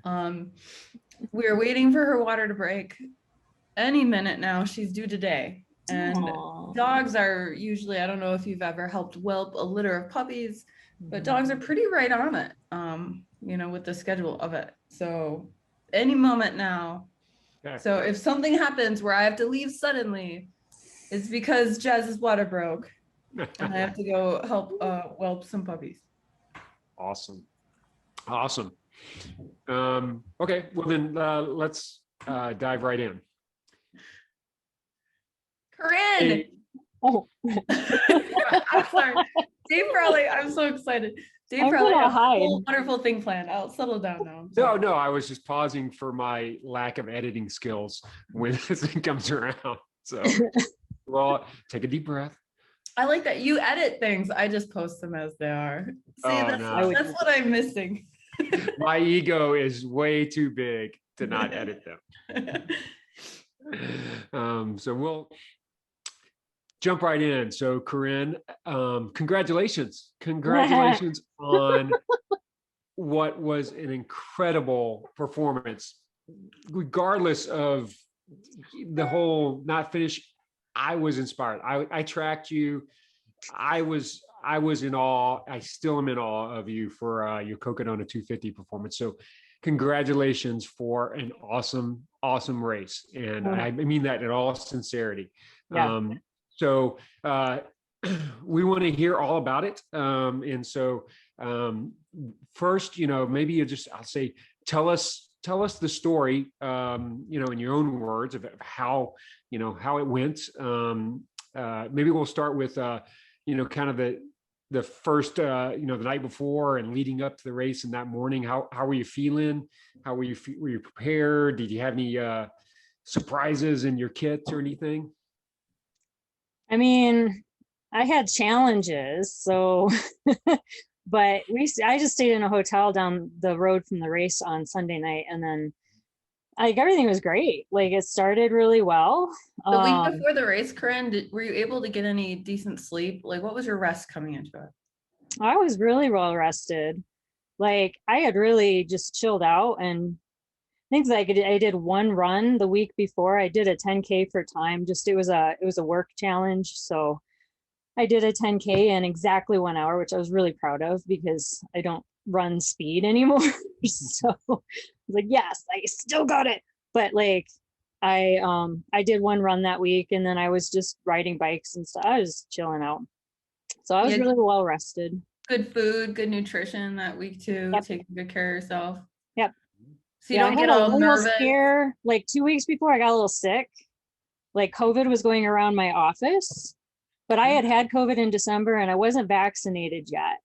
schedule. We're waiting for her water to break any minute now. She's due today. And Aww. dogs are usually, I don't know if you've ever helped whelp a litter of puppies, but dogs are pretty right on it, with the schedule of it. So any moment now. Okay. So if something happens where I have to leave suddenly, it's because Jazz's water broke and I have to go help whelp some puppies. Awesome. Okay, well then let's dive right in. Corinne! Hey. Oh. I'm sorry. Dave probably, I'm so excited. Dave probably has a whole wonderful thing planned. I'll settle down now. No, I was just pausing for my lack of editing skills when this thing comes around. So, well, take a deep breath. I like that you edit things. I just post them as they are. See, that's what I'm missing. My ego is way too big to not edit them. So we'll jump right in. So Koren, congratulations on what was an incredible performance, regardless of the whole not finish. I was inspired. I tracked you. I was in awe. I still am in awe of you for your Cocodona 250 performance. So congratulations for an awesome race. And I mean that in all sincerity. Yeah. So we want to hear all about it. And so first, maybe you just, I'll say, tell us the story, in your own words of how it went. Maybe we'll start with, kind of the first, the night before and leading up to the race and that morning. How were you feeling? Were you prepared? Did you have any surprises in your kit or anything? I mean, I had challenges, so, but I just stayed in a hotel down the road from the race on Sunday night, and then everything was great. Like, it started really well. The week before the race, Koren, were you able to get any decent sleep? Like, what was your rest coming into it? I was really well rested. Like, I had really just chilled out, and things like I did one run the week before. I did a 10K for time. It was a work challenge, so I did a 10K in exactly 1 hour, which I was really proud of because I don't run speed anymore. So I was like, yes, I still got it. But like, I did one run that week, and then I was just riding bikes and stuff. I was chilling out. So I was really well rested. Good food, good nutrition that week too. Yep. Taking good care of yourself. Yep. So you don't get all nervous. Scare, like 2 weeks before, I got a little sick. Like, COVID was going around my office, but I had COVID in December and I wasn't vaccinated yet.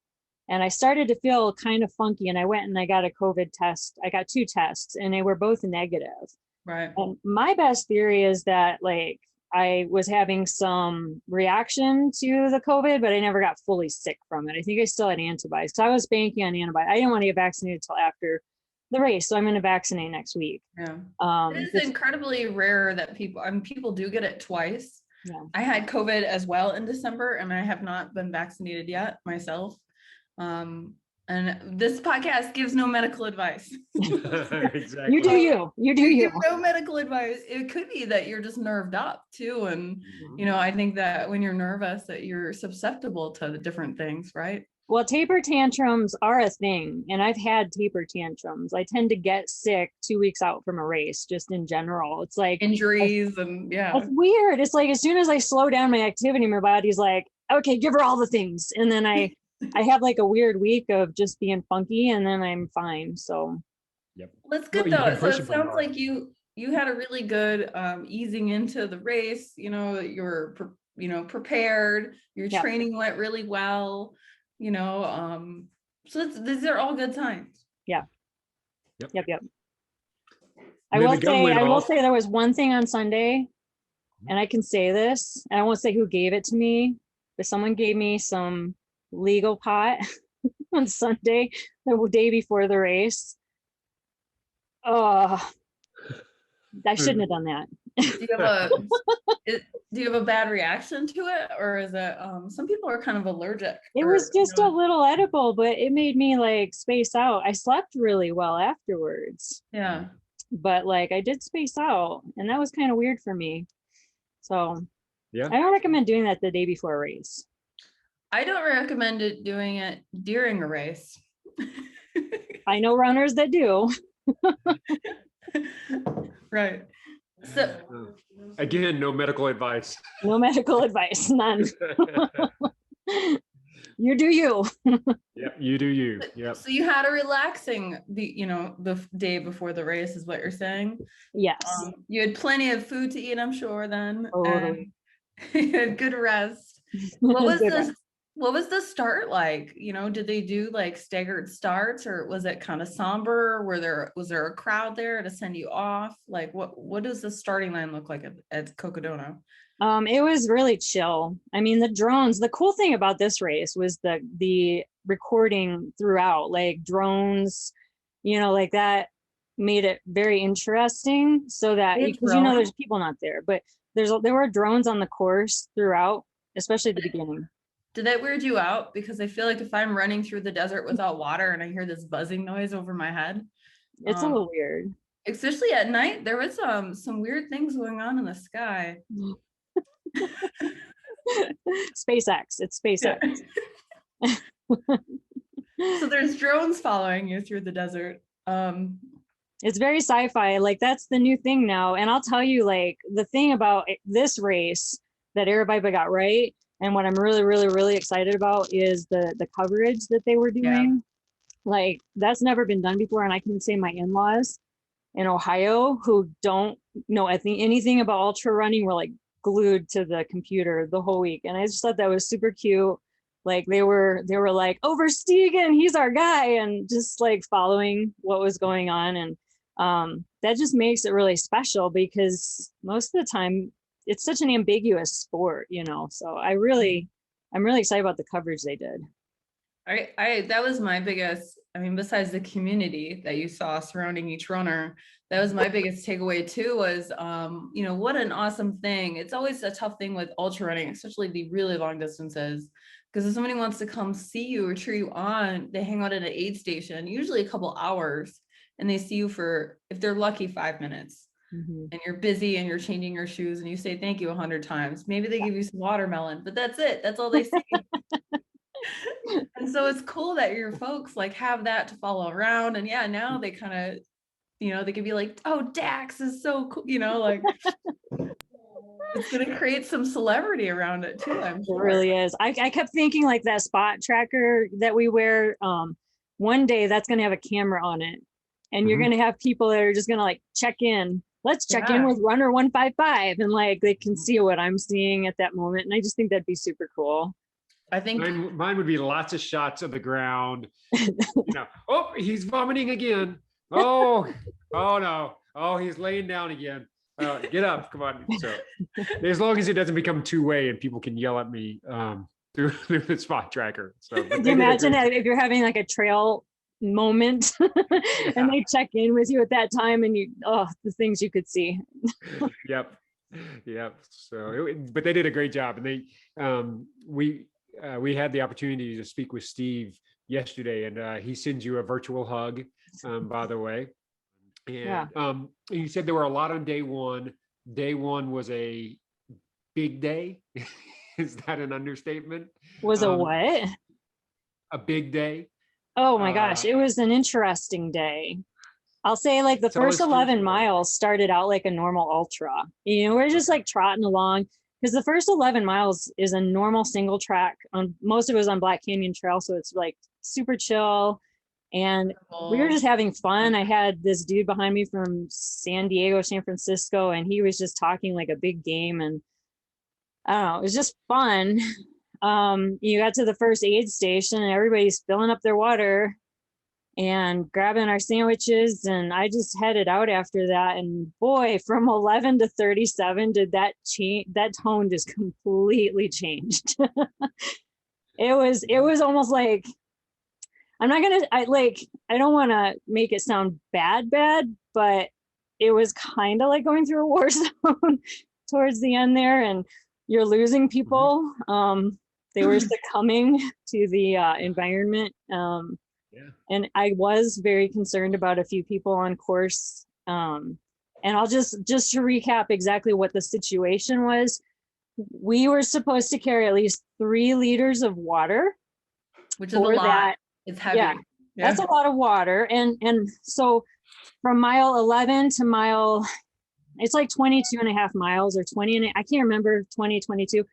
And I started to feel kind of funky, and I went and I got a COVID test. I got 2 tests and they were both negative. Right. And my best theory is that, like, I was having some reaction to the COVID, but I never got fully sick from it. I think I still had antibodies. So I was banking on antibodies. I didn't want to get vaccinated until after the race, so I'm going to vaccinate next week. Yeah. It is incredibly rare that people do get it twice. Yeah. I had COVID as well in December, and I have not been vaccinated yet myself. And this podcast gives no medical advice. Exactly. You do you. Give no medical advice. It could be that you're just nerved up too, and I think that when you're nervous, that you're susceptible to the different things, right? Well, taper tantrums are a thing, and I've had taper tantrums. I tend to get sick 2 weeks out from a race, just in general. It's like injuries and yeah. It's weird. It's like as soon as I slow down my activity, my body's like, okay, give her all the things. And then I have like a weird week of just being funky, and then I'm fine. So yep. That's good though. So it sounds like you had a really good easing into the race. You're prepared. Your training went really well. So these are all good signs. Yeah. Yep. I will say there was one thing on Sunday, and I can say this, and I won't say who gave it to me, but someone gave me some legal pot on Sunday, the day before the race. Oh, I shouldn't have done that. Do you have a do you have a bad reaction to it, or is it some people are kind of allergic? It Or was just a little edible, but it made me like space out. I slept really well afterwards, yeah. but like I did space out, and that was kind of weird for me. So Yeah. I don't recommend doing that the day before a race. I don't recommend it doing it during a race. I know runners that do. Right. So Again, no medical advice. No medical advice, none. You do you. Yep, you do you. Yep. so you had a relaxing the day before the race is what you're saying. Yes. You had plenty of food to eat, I'm sure then. Totally. And you had good rest. What was Good this? rest. What was the start like? Did they do like staggered starts, or was it kind of somber? Was there a crowd there to send you off? Like what does the starting line look like at Cocodona? It was really chill. I mean, the drones, the cool thing about this race was the recording throughout, like drones, like that made it very interesting so that because there's people not there, but there were drones on the course throughout, especially at the beginning. Did that weird you out? Because I feel like if I'm running through the desert without water and I hear this buzzing noise over my head, it's a little weird. Especially at night, there was some weird things going on in the sky. SpaceX. It's SpaceX. Yeah. So there's drones following you through the desert. It's very sci-fi. Like that's the new thing now. And I'll tell you, like the thing about this race that Aerobiba got right, and what I'm really, really, really excited about is the coverage that they were doing. Yeah. Like that's never been done before. And I can say my in-laws in Ohio who don't know anything about ultra running were like glued to the computer the whole week. And I just thought that was super cute. Like they were like, over Stegen, he's our guy, and just like following what was going on. And that just makes it really special because most of the time it's such an ambiguous sport, so I'm really excited about the coverage they did. That was my biggest, besides the community that you saw surrounding each runner, that was my biggest takeaway too, was, what an awesome thing. It's always a tough thing with ultra running, especially the really long distances, because if somebody wants to come see you or cheer you on, they hang out at an aid station, usually a couple hours, and they see you for, if they're lucky, 5 minutes. Mm-hmm. And you're busy and you're changing your shoes and you say thank you 100 times. Maybe they give you some watermelon, but that's it. That's all they see. And so it's cool that your folks like have that to follow around. And yeah, now they kind of, they could be like, oh, Dax is so cool, like it's going to create some celebrity around it too, I'm sure. It really is. I kept thinking like that spot tracker that we wear, one day that's going to have a camera on it. And you're going to have people that are just going to like check in. Let's check in with runner 155, and like they can see what I'm seeing at that moment. And I just think that'd be super cool. I think mine would be lots of shots of the ground. Oh, he's vomiting again. Oh no. Oh, he's laying down again. Get up, come on. So as long as it doesn't become two-way and people can yell at me through the spot tracker. So can you imagine if you're having like a trail moment and they check in with you at that time and the things you could see. Yep. So but they did a great job, and they we had the opportunity to speak with Steve yesterday, and he sends you a virtual hug, by the way. And you said there were a lot on day one. Day one was a big day. Is that an understatement? Was a what? A big day. Oh my gosh, it was an interesting day. I'll say like the first 11 miles started out like a normal ultra. We're just like trotting along because the first 11 miles is a normal single track. Most of it was on Black Canyon Trail, so it's like super chill. And we were just having fun. I had this dude behind me from San Diego, San Francisco, and he was just talking like a big game. And I don't know, it was just fun. You got to the first aid station and everybody's filling up their water and grabbing our sandwiches, and I just headed out after that. And boy, from 11 to 37 did that change. That tone just completely changed. It was almost like, I don't want to make it sound bad, but it was kind of like going through a war zone towards the end there, and you're losing people. They were succumbing to the environment. And I was very concerned about a few people on course. And I'll just to recap exactly what the situation was. We were supposed to carry at least 3 liters of water. Which is a lot. That. It's heavy. Yeah, that's a lot of water. And so from mile 11 to mile, it's like 22 and a half miles or 20, and I can't remember, 20, 22,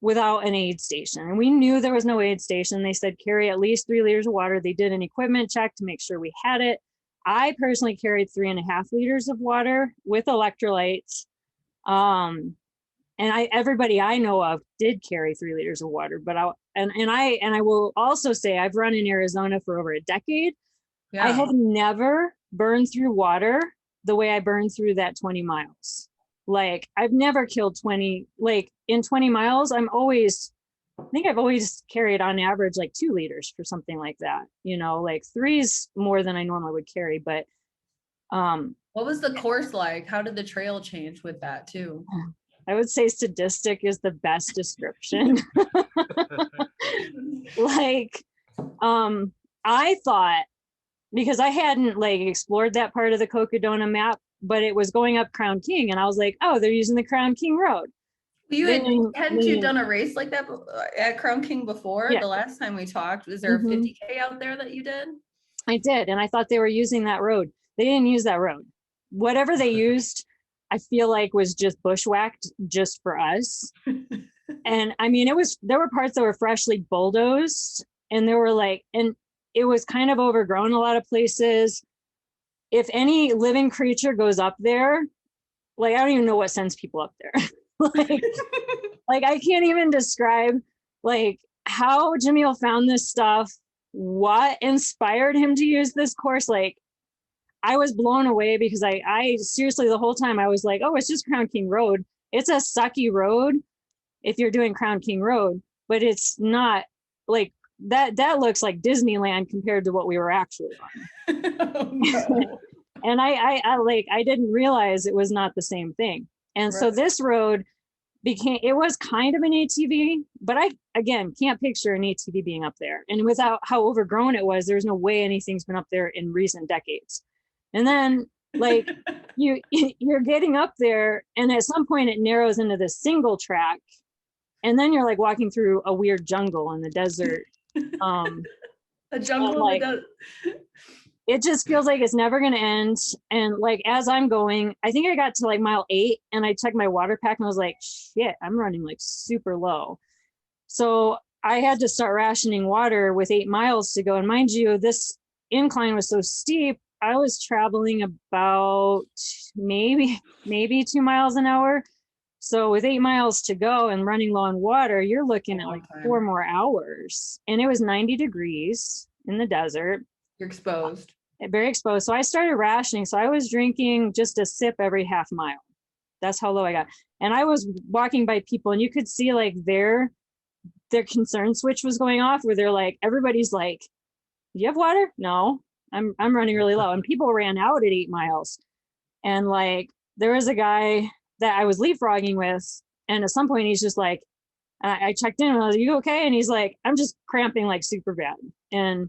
without an aid station. And we knew there was no aid station. They said carry at least 3 liters of water. They did an equipment check to make sure we had it. I personally carried 3.5 liters of water with electrolytes. And everybody I know of did carry 3 liters of water, but I will also say I've run in Arizona for over a decade. Yeah. I have never burned through water the way I burned through that 20 miles. Like I've never killed 20, like in 20 miles, I think I've always carried on average like 2 liters for something like that, like 3's more than I normally would carry. But what was the course like? How did the trail change with that too? I would say sadistic is the best description. Like, I thought, because I hadn't like explored that part of the Cocodona map, but it was going up Crown King, and I was like, oh, they're using the Crown King Road. Hadn't you done a race like that at Crown King before? Yeah. The last time we talked, was there a 50K out there that you did? I did, and I thought they were using that road. They didn't use that road. Whatever they used, I feel like was just bushwhacked just for us. And I mean, there were parts that were freshly bulldozed, and and it was kind of overgrown a lot of places. If any living creature goes up there, like, I don't even know what sends people up there. like I can't even describe like how Jamil found this stuff, what inspired him to use this course. Like, I was blown away because I seriously, the whole time I was like, oh, it's just Crown King Road. It's a sucky road if you're doing Crown King Road, but it's not like that. That looks like Disneyland compared to what we were actually on. Oh, no. And I didn't realize it was not the same thing. And right. So this road it was kind of an ATV, but I, again, can't picture an ATV being up there. And without how overgrown it was, there's no way anything's been up there in recent decades. And then like you're getting up there, and at some point it narrows into this single track, and then you're like walking through a weird jungle in the desert. A jungle in the desert. It just feels like it's never going to end. And like, as I'm going, I think I got to like mile 8, and I checked my water pack, and I was like, shit, I'm running like super low. So I had to start rationing water with 8 miles to go. And mind you, this incline was so steep, I was traveling about maybe 2 miles an hour. So with 8 miles to go and running low on water, you're looking at like 4 more hours. And it was 90 degrees in the desert. You're exposed. Very exposed. So I started rationing. So I was drinking just a sip every half mile. That's how low I got. And I was walking by people, and you could see like their concern switch was going off, where they're like, everybody's like, do you have water? No, I'm running really low. And people ran out at 8 miles. And like, there was a guy that I was leapfrogging with, and at some point he's just like, I checked in and I was like, you okay? And he's like, I'm just cramping like super bad. And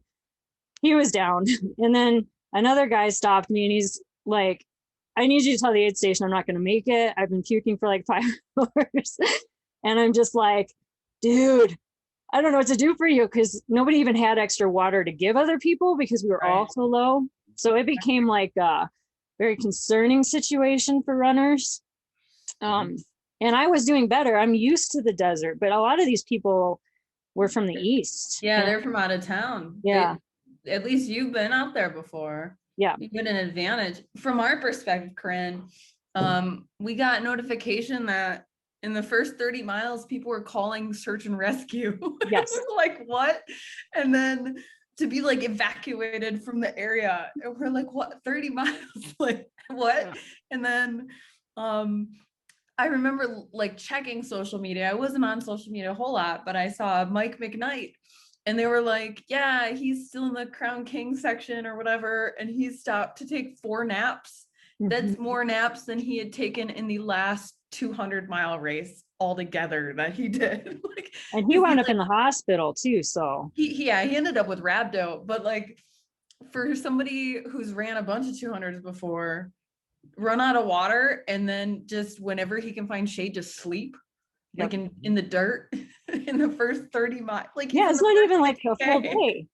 he was down. And then another guy stopped me, and he's like, I need you to tell the aid station I'm not going to make it. I've been puking for like 5 hours. And I'm just like, dude, I don't know what to do for you, because nobody even had extra water to give other people because we were all so low. So it became like a very concerning situation for runners. And I was doing better. I'm used to the desert, but a lot of these people were from the East. Yeah, they're from out of town. Yeah. At least you've been out there before. Yeah. You get an advantage. From our perspective, Koren, we got notification that in the first 30 miles, people were calling search and rescue. Yes. Like, what? And then to be like evacuated from the area. And we're like, what? 30 miles? Like, what? Yeah. And then I remember like checking social media. I wasn't on social media a whole lot, but I saw Mike McKnight. And they were like, yeah, he's still in the Crown King section or whatever. And he stopped to take 4 naps That's more naps than he had taken in the last 200-mile race altogether that he did. Like, And he wound up in the hospital too. So he ended up with rhabdo, but like for somebody who's ran a bunch of 200s before, run out of water, and then just whenever he can find shade, just sleep. Like in the dirt in the first 30 miles. Like, yeah, it's not even like a full day.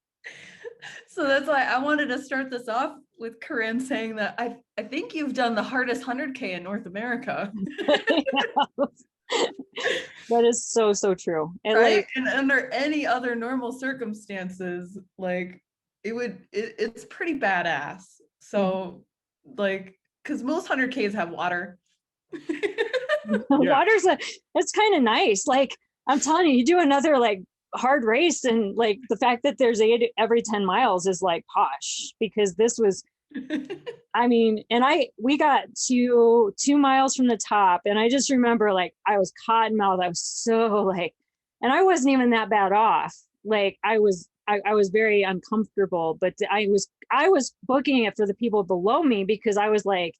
So that's why I wanted to start this off with Koren saying that I think you've done the hardest 100K in North America. That is so true. And right? like, and under any other normal circumstances, like it's pretty badass. So like, because most 100Ks have water. Water's it's kind of nice. Like, I'm telling you, you do another like hard race, and like the fact that there's 8 every 10 miles is like posh, because this was I mean, and we got to 2 miles from the top, and I just remember like I was cotton mouth. I was so like, and I wasn't even that bad off. Like I was very uncomfortable, but I was booking it for the people below me, because I was like,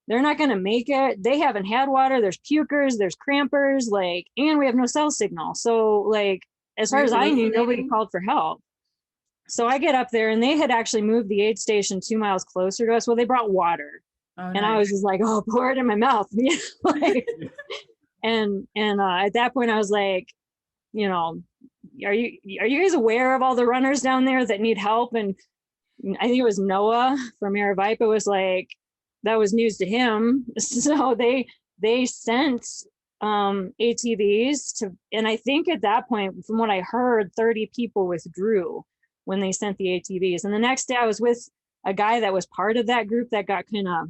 they're not going to make it. They haven't had water. There's pukers, there's crampers, like, and we have no cell signal. So like, as far as I knew, nobody called for help. So I get up there, and they had actually moved the aid station 2 miles closer to us. Well, they brought water. And nice. I was just like, oh, pour it in my mouth. Like, and at that point I was like, are you guys aware of all the runners down there that need help? And I think it was Noah from Aravipa was like, that was news to him. So they sent ATVs to, and I think at that point, from what I heard, 30 people withdrew when they sent the ATVs. And the next day I was with a guy that was part of that group that got kind of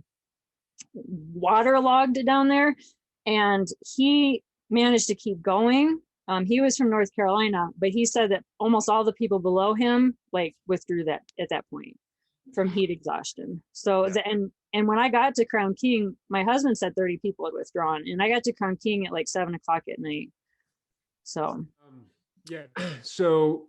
waterlogged down there, and he managed to keep going. He was from North Carolina, but he said that almost all the people below him like withdrew that at that point from heat exhaustion. So and when I got to Crown King, my husband said 30 people had withdrawn, and I got to Crown King at like 7 o'clock at night. So so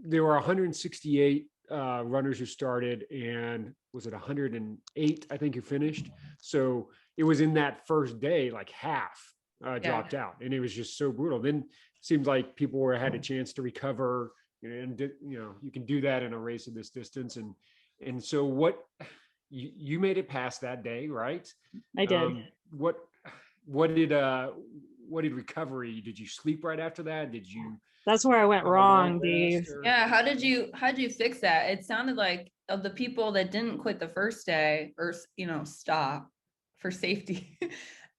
there were 168 runners who started, and was it 108 I think who finished. So it was in that first day like half dropped out, and it was just so brutal. Then it seemed like people had a chance to recover, and you can do that in a race of this distance. And so what you made it past that day, right? I did. What did recovery, did you sleep right after that? Did you? That's where I went wrong, Dave. Yeah, how did you fix that? It sounded like of the people that didn't quit the first day or stop for safety,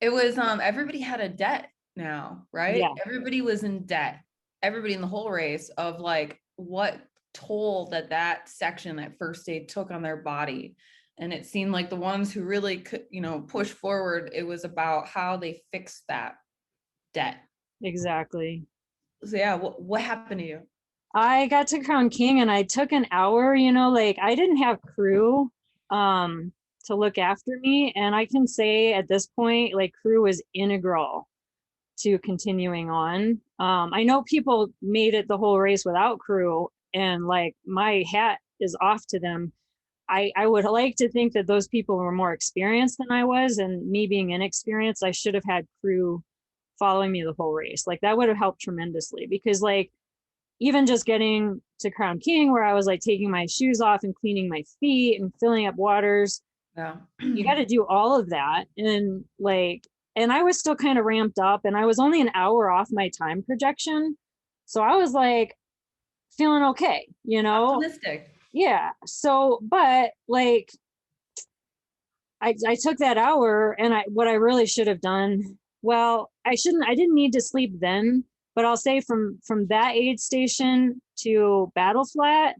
it was everybody had a debt now, right? Yeah. Everybody was in debt. Everybody in the whole race of like what toll that section, that first day took on their body. And it seemed like the ones who really could, push forward, it was about how they fixed that debt. Exactly. So yeah, what happened to you? I got to Crown King, and I took an hour, like I didn't have crew to look after me. And I can say at this point, like crew was integral to continuing on. I know people made it the whole race without crew, and like my hat is off to them. I would like to think that those people were more experienced than I was, and me being inexperienced, I should have had crew following me the whole race. Like that would have helped tremendously, because like even just getting to Crown King, where I was like taking my shoes off and cleaning my feet and filling up waters, you got to do all of that. And I was still kind of ramped up, and I was only an hour off my time projection. So I was like feeling okay, Optimistic. Yeah. So, but like, I took that hour, and what I really should have done, well, I didn't need to sleep then, but I'll say from that aid station to Battle Flat,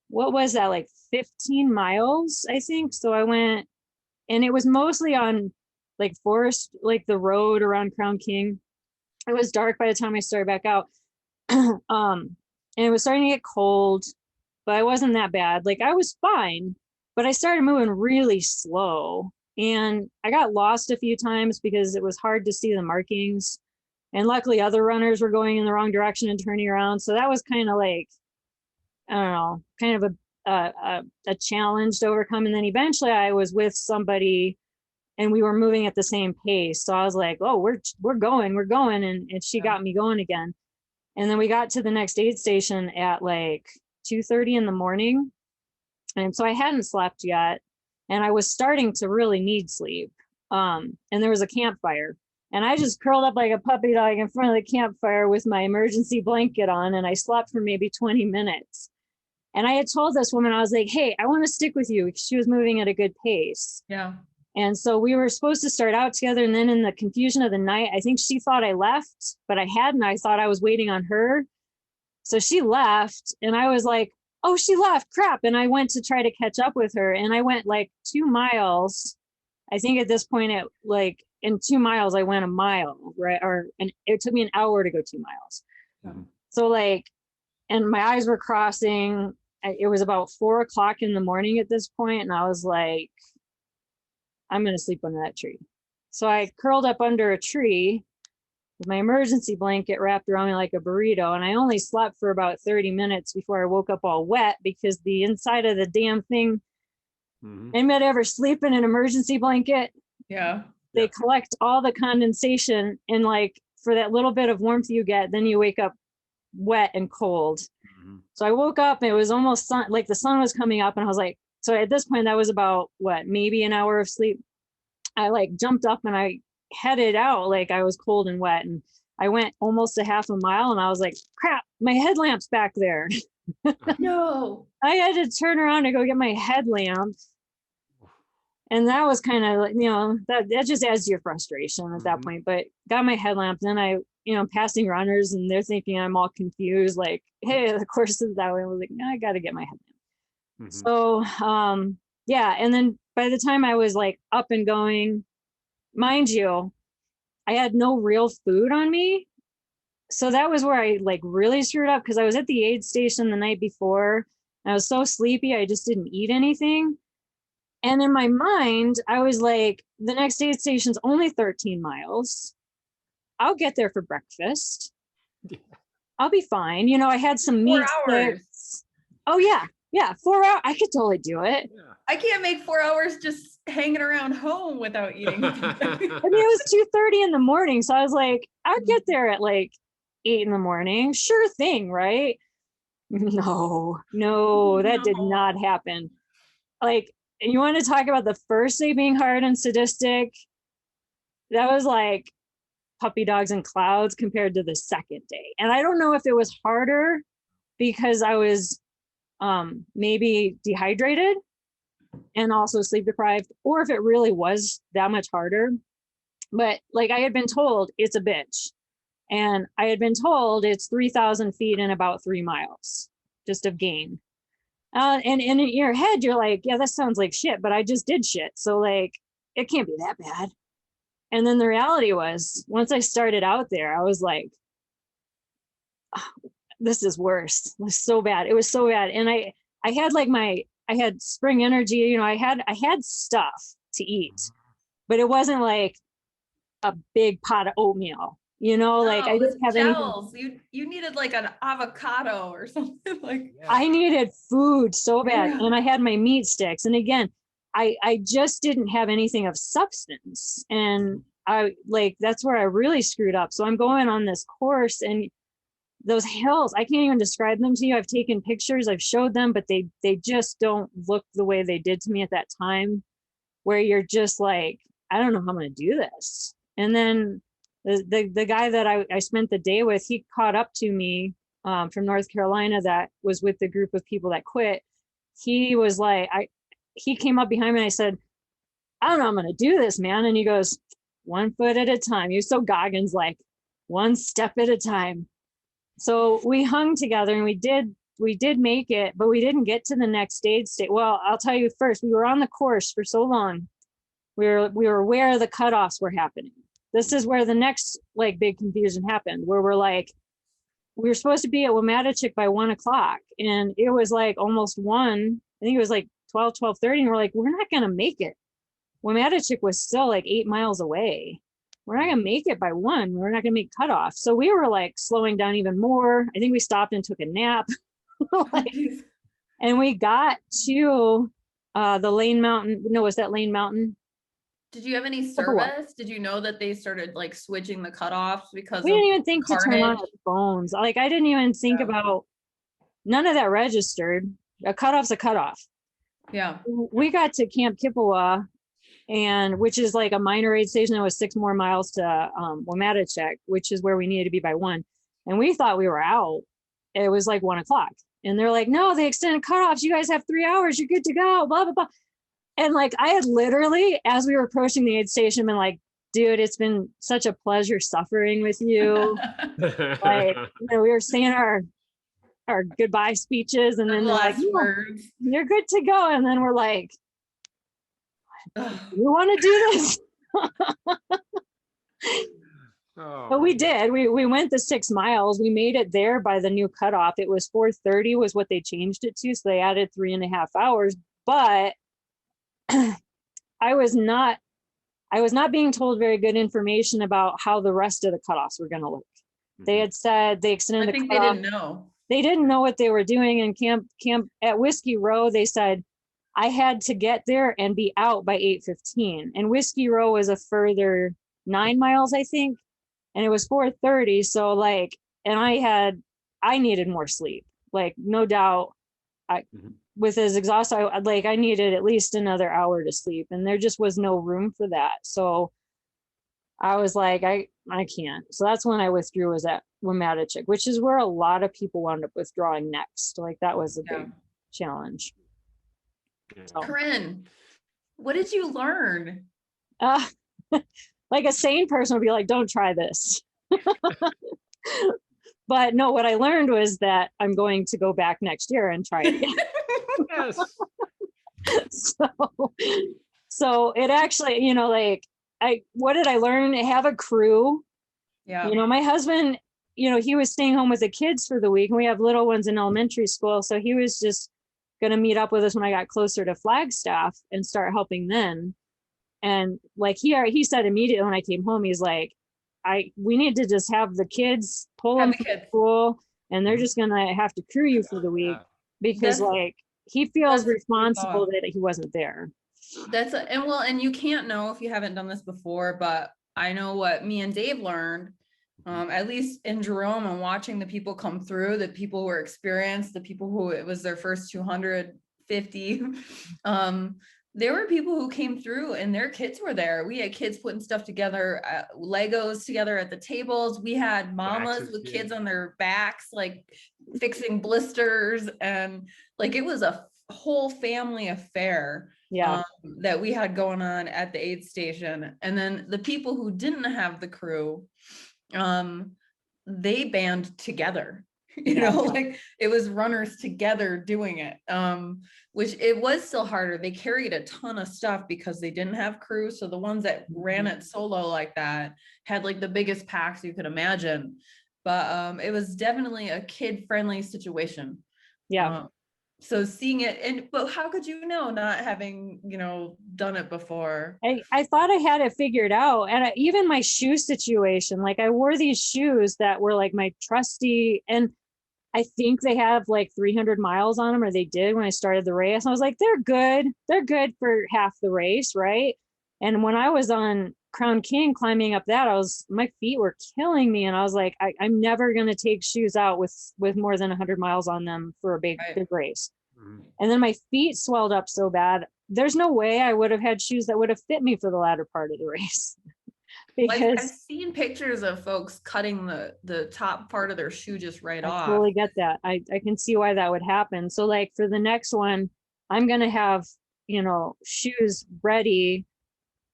what was that, like 15 miles, I think. So I went, and it was mostly on like forest, like the road around Crown King. It was dark by the time I started back out. And it was starting to get cold, but it wasn't that bad. Like I was fine, but I started moving really slow, and I got lost a few times because it was hard to see the markings. And luckily other runners were going in the wrong direction and turning around. So that was kind of like, I don't know, kind of a challenge to overcome. And then eventually I was with somebody and we were moving at the same pace. So I was like, oh, we're going. And she got me going again. And then we got to the next aid station at like 2:30 in the morning. And so I hadn't slept yet. And I was starting to really need sleep. And there was a campfire. And I just curled up like a puppy dog in front of the campfire with my emergency blanket on. And I slept for maybe 20 minutes. And I had told this woman, I was like, hey, I want to stick with you, because she was moving at a good pace. Yeah. And so we were supposed to start out together. And then in the confusion of the night, I think she thought I left, but I hadn't. I thought I was waiting on her. So she left and I was like, oh, she left, crap. And I went to try to catch up with her. And I went like 2 miles. I think at this point, in 2 miles, I went a mile, right? And it took me an hour to go 2 miles. Mm-hmm. So and my eyes were crossing. It was about 4 o'clock in the morning at this point, and I was like, I'm going to sleep under that tree. So I curled up under a tree with my emergency blanket wrapped around me like a burrito. And I only slept for about 30 minutes before I woke up all wet, because the inside of the damn thing, anybody ever sleep in an emergency blanket? Yeah. They collect all the condensation, and like for that little bit of warmth you get, then you wake up wet and cold. So I woke up and it was almost like the sun was coming up, and I was like, so at this point that was about maybe an hour of sleep. I like jumped up and I headed out, like I was cold and wet, and I went almost a half a mile and I was like, crap, my headlamp's back there. No. I had to turn around to go get my headlamp. And that was kind of like, that just adds to your frustration at that point. But got my headlamp, then I, passing runners, and they're thinking I'm all confused, like, hey, the course is that way. I was like, no, I got to get my headlamp. So, yeah. And then by the time I was like up and going, mind you, I had no real food on me. So that was where I like really screwed up, because I was at the aid station the night before. And I was so sleepy, I just didn't eat anything. And in my mind, I was like, the next aid station's only 13 miles. I'll get there for breakfast. I'll be fine. I had some meat. 4 hours. Oh, yeah. Yeah. 4 hours. I could totally do it. Yeah. I can't make 4 hours just hanging around home without eating. I mean, it was 2:30 in the morning. So I was like, I'll get there at like 8 in the morning. Sure thing, right? No, that did not happen. Like, you want to talk about the first day being hard and sadistic? That was like puppy dogs and clouds compared to the second day. And I don't know if it was harder because I was maybe dehydrated and also sleep deprived, or if it really was that much harder. But like, I had been told it's a bitch, and I had been told it's 3,000 feet and about 3 miles just of gain. And in your head, you're like, yeah, that sounds like shit, but I just did shit. So like, it can't be that bad. And then the reality was, once I started out there, I was like, oh, this is worse. It was so bad. It was so bad. And I had like I had spring energy, I had stuff to eat, but it wasn't like a big pot of oatmeal, like I didn't have anything. You needed like an avocado or something like that. I needed food so bad. Yeah. And I had my meat sticks. And again, I just didn't have anything of substance. And that's where I really screwed up. So I'm going on this course, and those hills, I can't even describe them to you. I've taken pictures, I've showed them, but they just don't look the way they did to me at that time, where you're just like, I don't know how I'm going to do this. And then the guy that I spent the day with, he caught up to me from North Carolina that was with the group of people that quit. He was like, he came up behind me and I said, I don't know, I'm going to do this, man. And he goes, 1 foot at a time. He was so Goggins, like 1 step at a time. So we hung together and we did make it, but we didn't get to the next stage. Well, I'll tell you first, we were on the course for so long. We were aware the cutoffs were happening. This is where the next like big confusion happened, where we're like, we were supposed to be at Womatichik by 1 o'clock, and it was like almost 1. I think it was like 12:30, and we're like, we're not gonna make it. Womatichik was still like 8 miles away. We're not gonna make it by 1. We're not gonna make cutoff. So we were like slowing down even more. I think we stopped and took a nap. And we got to the Lane Mountain. No, was that Lane Mountain? Did you have any Chippewa. service? Did you know that they started like switching the cutoffs because We of didn't even think to turn on carnage? our phones. Like, I didn't even think Yeah. about, none of that registered. A cutoff's a cutoff. Yeah. We got to Camp Chippewa, and which is like a minor aid station that was 6 more miles to Womatachek, which is where we needed to be by 1. And we thought we were out. It was like 1 o'clock. And they're like, no, they extended cutoffs. You guys have 3 hours. You're good to go. Blah, blah, blah. And like, I had literally, as we were approaching the aid station, been like, dude, it's been such a pleasure suffering with you. Like, we were saying our goodbye speeches, and then they're like, Last no, words. you're good to go. And then we're like, Ugh. you want to do this? Oh, But we did. We went the 6 miles. We made it there by the new cutoff. It was 4:30 was what they changed it to. So they added 3.5 hours. But I was not being told very good information about how the rest of the cutoffs were going to look. They had said they extended I the think they cutoff. didn't know. They didn't know what they were doing in camp at Whiskey Row. They said I had to get there and be out by 8:15. And Whiskey Row was a further 9 miles, I think. And it was 4:30. So like, and I needed more sleep. Like, no doubt. With as exhausted, I needed at least another hour to sleep, and there just was no room for that. So I was like, I can't. So that's when I withdrew, was at Womatachek, which is where a lot of people wound up withdrawing next. Like, that was a big challenge. So, Koren, what did you learn? like a sane person would be like, don't try this. But no, what I learned was that I'm going to go back next year and try it again. yes. So it actually, what did I learn? Have a crew. Yeah. My husband, he was staying home with the kids for the week, and we have little ones in elementary school. So he was just going to meet up with us when I got closer to Flagstaff and start helping then. And like he said immediately when I came home, he's like, we need to just have the kids pull them from school, and they're just gonna have to crew you for the week, because like he feels responsible that he wasn't there. And you can't know if you haven't done this before, but I know what me and Dave learned, at least in Jerome, and watching the people come through, the people who were experienced, the people who it was their first 250. There were people who came through and their kids were there. We had kids putting stuff together, Legos together at the tables. We had mamas with kids on their backs, like fixing blisters, and like it was a whole family affair. That we had going on at the aid station. And then the people who didn't have the crew, they band together. Like it was runners together doing it, which it was still harder. They carried a ton of stuff because they didn't have crew. So the ones that ran it solo like that had like the biggest packs you could imagine. But it was definitely a kid-friendly situation. So seeing it, but how could you know, not having, done it before? I thought I had it figured out. And even my shoe situation, like I wore these shoes that were like my trusty, and I think they have like 300 miles on them, or they did when I started the race. I was like, they're good. They're good for half the race, right? And when I was on Crown King climbing up that, my feet were killing me. And I was like, I'm never going to take shoes out with more than 100 miles on them for a big race. And then my feet swelled up so bad. There's no way I would have had shoes that would have fit me for the latter part of the race. Because I've seen pictures of folks cutting the top part of their shoe just right off. I totally get that. I can see why that would happen. So like for the next one, I'm going to have, shoes ready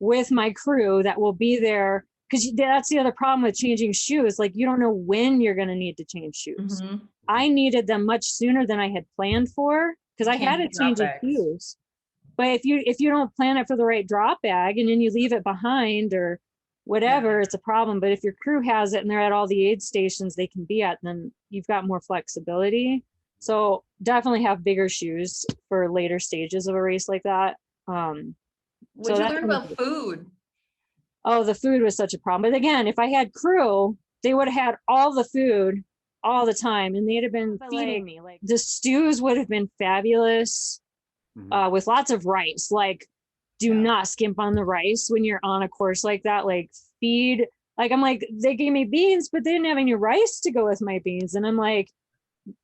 with my crew that will be there, because that's the other problem with changing shoes. Like, you don't know when you're going to need to change shoes. I needed them much sooner than I had planned for, because I had to change shoes. But if you don't plan it for the right drop bag, and then you leave it behind or whatever, it's a problem. But if your crew has it and they're at all the aid stations they can be at, then you've got more flexibility. So definitely have bigger shoes for later stages of a race like that. What'd you learn about food? Oh, the food was such a problem. But again, if I had crew, they would have had all the food all the time, and they'd have been feeding me. Like the stews would have been fabulous, with lots of rice. Like, do not skimp on the rice when you're on a course like that. Like, feed. Like, I'm like, they gave me beans, but they didn't have any rice to go with my beans, and I'm like,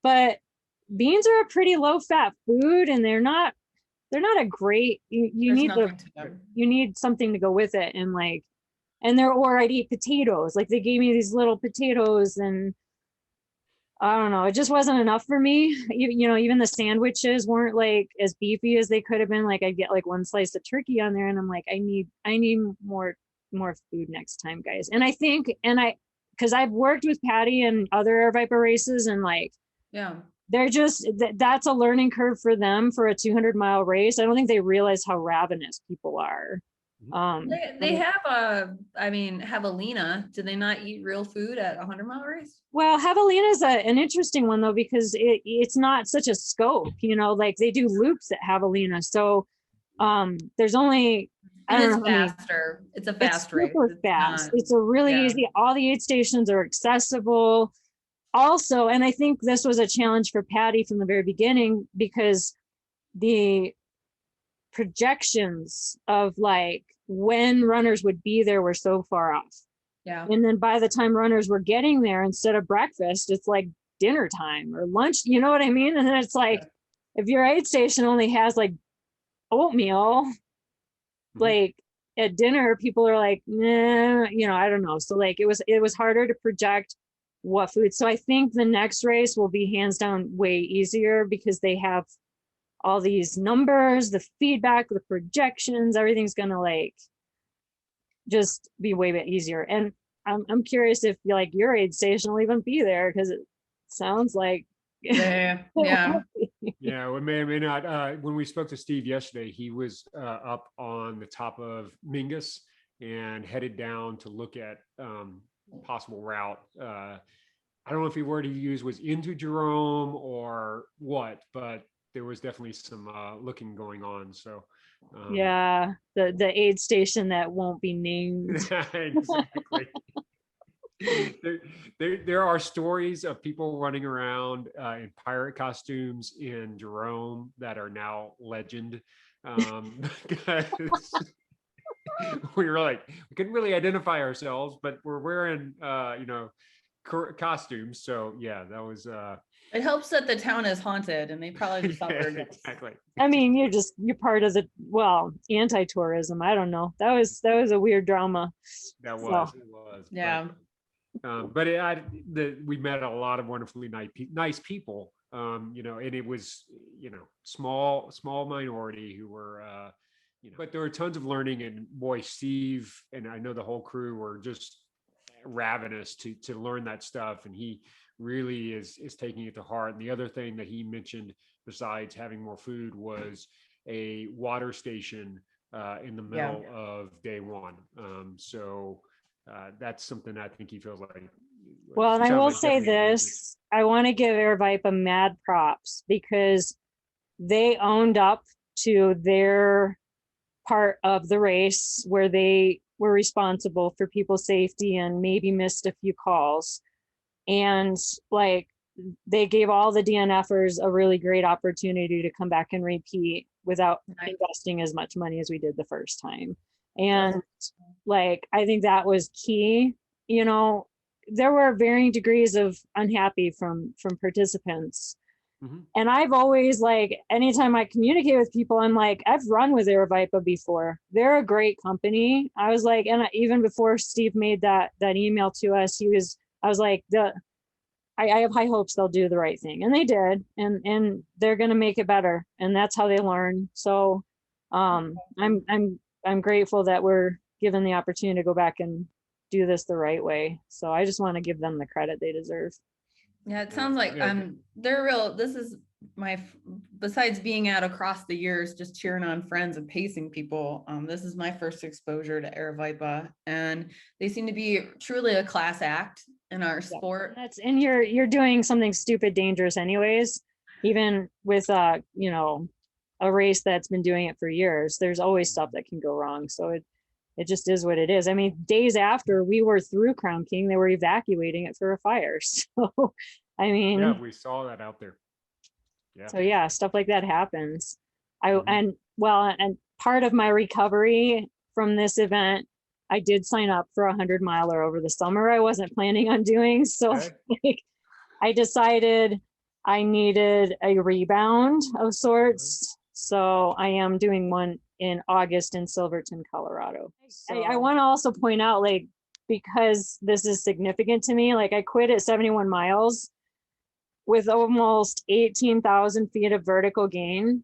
but beans are a pretty low fat food, and they're not a great. You There's need nothing to them. you need something to go with it, and like, and there, or I'd eat potatoes. Like, they gave me these little potatoes, and I don't know, it just wasn't enough for me. You know, even the sandwiches weren't like as beefy as they could have been. Like, I'd get like one slice of turkey on there, and I'm like, I need more food next time, guys. And I think, because I've worked with Patty and other air viper races, and like, Yeah. they're just, that's a learning curve for them for a 200-mile race. I don't think they realize how ravenous people are. They have javelina. Do they not eat real food at a 100-mile race? Well, javelina is an interesting one though, because it's not such a scope, you know, like they do loops at javelina. So there's only, I don't know, faster. It's a fast race. Super fast. It's a really easy, all the aid stations are accessible. Also, and I think this was a challenge for Patty from the very beginning, because the projections of like when runners would be there were so far off. Yeah. And then by the time runners were getting there, instead of breakfast, it's like dinner time or lunch, you know what I mean? And then it's like, if your aid station only has like oatmeal, like at dinner, people are like, nah, you know, I don't know. So like, it was harder to project what food. So I think the next race will be hands down way easier, because they have all these numbers, the feedback, the projections, everything's gonna like just be way bit easier. And I'm curious if like your aid station will even be there, because it sounds like yeah. Yeah, we may or may not. When we spoke to Steve yesterday, he was up on the top of Mingus and headed down to look at possible route. I don't know if the word he used was into Jerome or what, but there was definitely some looking going on. So yeah, the aid station that won't be named. Exactly. There are stories of people running around in pirate costumes in Jerome that are now legend, because we couldn't really identify ourselves, but we're wearing costumes. So yeah, that was it helps that the town is haunted, and they probably just thought we were nuts. Exactly. I mean, you're part of the, well, anti-tourism. I don't know. That was a weird drama. It was. Yeah. But we met a lot of wonderfully nice people, and it was, small minority who were, but there were tons of learning, and boy, Steve, and I know the whole crew were just ravenous to learn that stuff. And he really is taking it to heart. And the other thing that he mentioned, besides having more food, was a water station in the middle of day one. So that's something I think he feels like. Well, and I will say this, I want to give Air Vipa mad props, because they owned up to their part of the race where they were responsible for people's safety and maybe missed a few calls. And like, they gave all the DNFers a really great opportunity to come back and repeat without investing as much money as we did the first time. And like, I think that was key. There were varying degrees of unhappy from participants. And I've always, like, anytime I communicate with people, I'm like, I've run with Air Vipa before. They're a great company. I was like, and even before Steve made that email to us, I was like, I have high hopes they'll do the right thing. And they did, and they're going to make it better. And that's how they learn. So I'm grateful that we're given the opportunity to go back and do this the right way. So I just want to give them the credit they deserve. Yeah, it sounds like they're real. This is besides being out across the years, just cheering on friends and pacing people. This is my first exposure to Air Vipa, and they seem to be truly a class act in our sport. And you're doing something stupid dangerous anyways, even with a race that's been doing it for years. There's always stuff that can go wrong. So it just is what it is. I mean, days after we were through Crown King, they were evacuating it for a fire. So I mean, Yeah, we saw that out there. Yeah. so yeah, stuff like that happens. I Mhm. and part of my recovery from this event, I did sign up for a 100-miler over the summer. I wasn't planning on doing so. Okay. Like, I decided I needed a rebound of sorts, so I am doing one in August in Silverton, Colorado. I want to also point out, like, because this is significant to me, like I quit at 71 miles with almost 18,000 feet of vertical gain.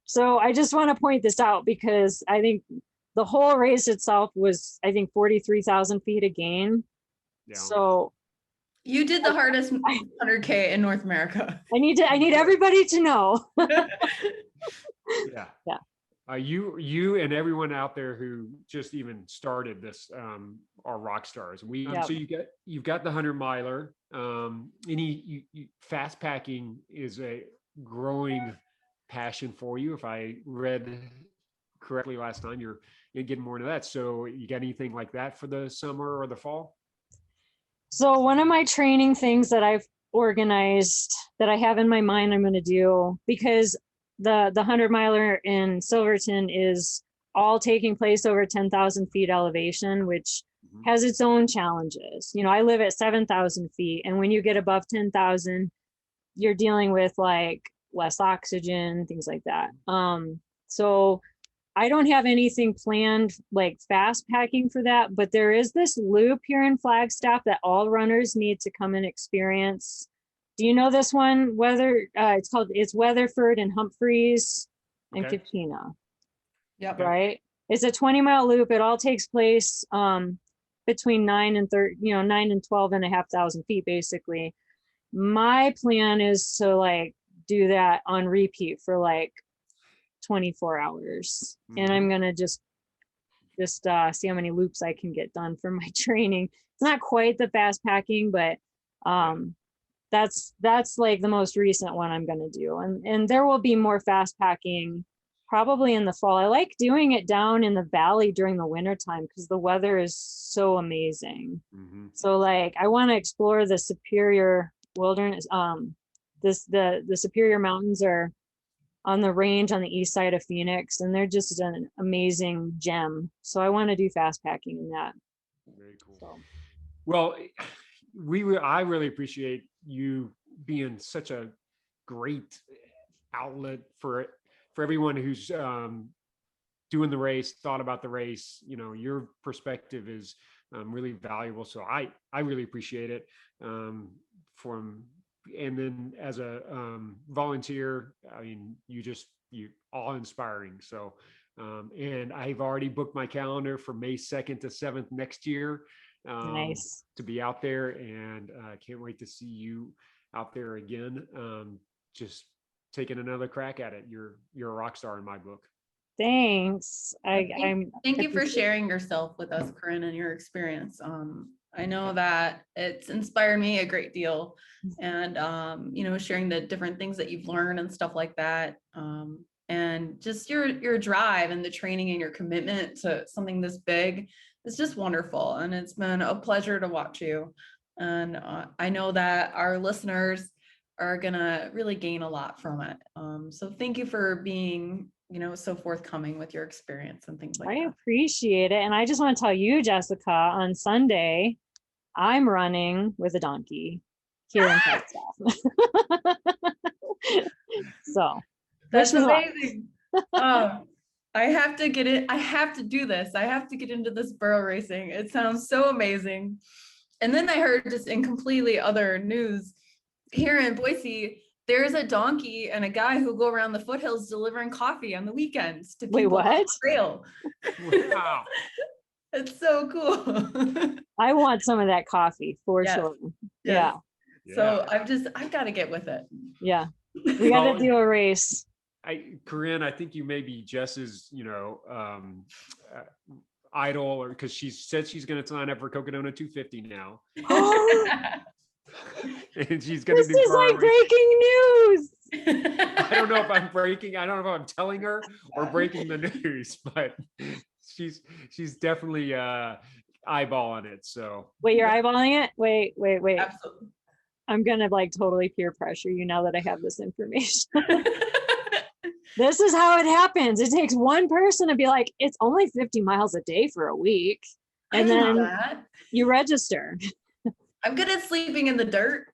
So I just want to point this out because I think the whole race itself was, I think, 43,000 feet of gain. Yeah. So You did the hardest 100K in North America. I need everybody to know. Yeah. Yeah. You and everyone out there who just even started this are rock stars. Yep. So you've got the 100-miler. Fast packing is a growing passion for you. If I read correctly last time, you're getting more into that. So you got anything like that for the summer or the fall? So one of my training things that I've organized that I have in my mind I'm going to do, because the 100-miler in Silverton is all taking place over 10,000 feet elevation, which has its own challenges. You know, I live at 7,000 feet, and when you get above 10,000, you're dealing with like less oxygen, things like that. So I don't have anything planned like fast packing for that, but there is this loop here in Flagstaff that all runners need to come and experience. Do you know this one? It's Weatherford and Humphreys and Okay. Katina. Yep. Right. It's a 20-mile loop. It all takes place between 9 and 12 and a half thousand feet, basically. My plan is to like do that on repeat for like 24 hours. And I'm going to just see how many loops I can get done for my training. It's not quite the fast packing, but that's like the most recent one I'm going to do. And there will be more fast packing probably in the fall. I like doing it down in the valley during the winter time because the weather is so amazing. So like I want to explore the Superior Wilderness. The Superior Mountains are on the range on the east side of Phoenix, and they're just an amazing gem. So I want to do fast packing in that. Very cool. So. Well, I really appreciate you being such a great outlet for everyone who's doing the race, thought about the race. You know, your perspective is really valuable. So I really appreciate it. And then as a volunteer, I mean, you awe inspiring. So, and I've already booked my calendar for May 2nd to 7th next year. Nice. To be out there, and I can't wait to see you out there again. Just taking another crack at it. You're a rock star in my book. Thanks. Thank you for sharing yourself with us, Koren, and your experience. I know that it's inspired me a great deal, and sharing the different things that you've learned and stuff like that. And just your drive and the training and your commitment to something this big. It's just wonderful, and it's been a pleasure to watch you. And I know that our listeners are gonna really gain a lot from it. So thank you for being, so forthcoming with your experience and things like that. I appreciate it. And I just want to tell you, Jessica, on Sunday, I'm running with a donkey here in Flagstaff. So that's amazing. I have to get it. I have to do this. I have to get into this burro racing. It sounds so amazing. And then I heard, just in completely other news, here in Boise, there's a donkey and a guy who go around the foothills delivering coffee on the weekends to people on the trail. Wow. It's so cool. I want some of that coffee for sure. Yes. Yeah. So I've got to get with it. Yeah. We got to do a race. Koren, I think you may be Jess's, idol, or because she said she's going to sign up for Cocodona 250 now. And she's going to do. This is like breaking news. I don't know if I'm breaking. I don't know if I'm telling her or breaking the news, but she's definitely eyeballing it. So wait, you're eyeballing it? Wait. Absolutely. I'm gonna like totally peer pressure you now that I have this information. This is how it happens. It takes one person to be like, it's only 50 miles a day for a week. I And can do then that. you register. I'm good at sleeping in the dirt.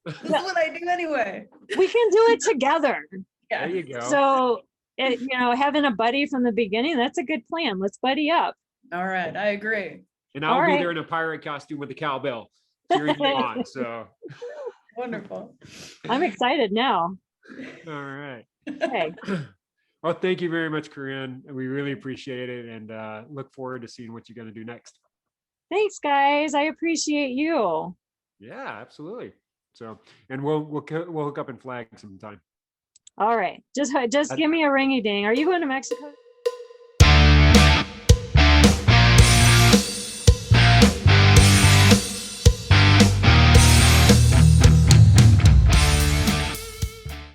This is what I do anyway. We can do it together. There you go. So, having a buddy from the beginning, that's a good plan. Let's buddy up. All right, I agree. And I'll All be right. there in a pirate costume with a cowbell cheering you on. So, Wonderful. I'm excited now. all right. Okay. Well, thank you very much, Corinne. We really appreciate it, and look forward to seeing what you're going to do next. Thanks, guys. I appreciate you. Yeah, absolutely. So, and we'll hook up and flag sometime. All right. Just give me a ringy ding. Are you going to Mexico?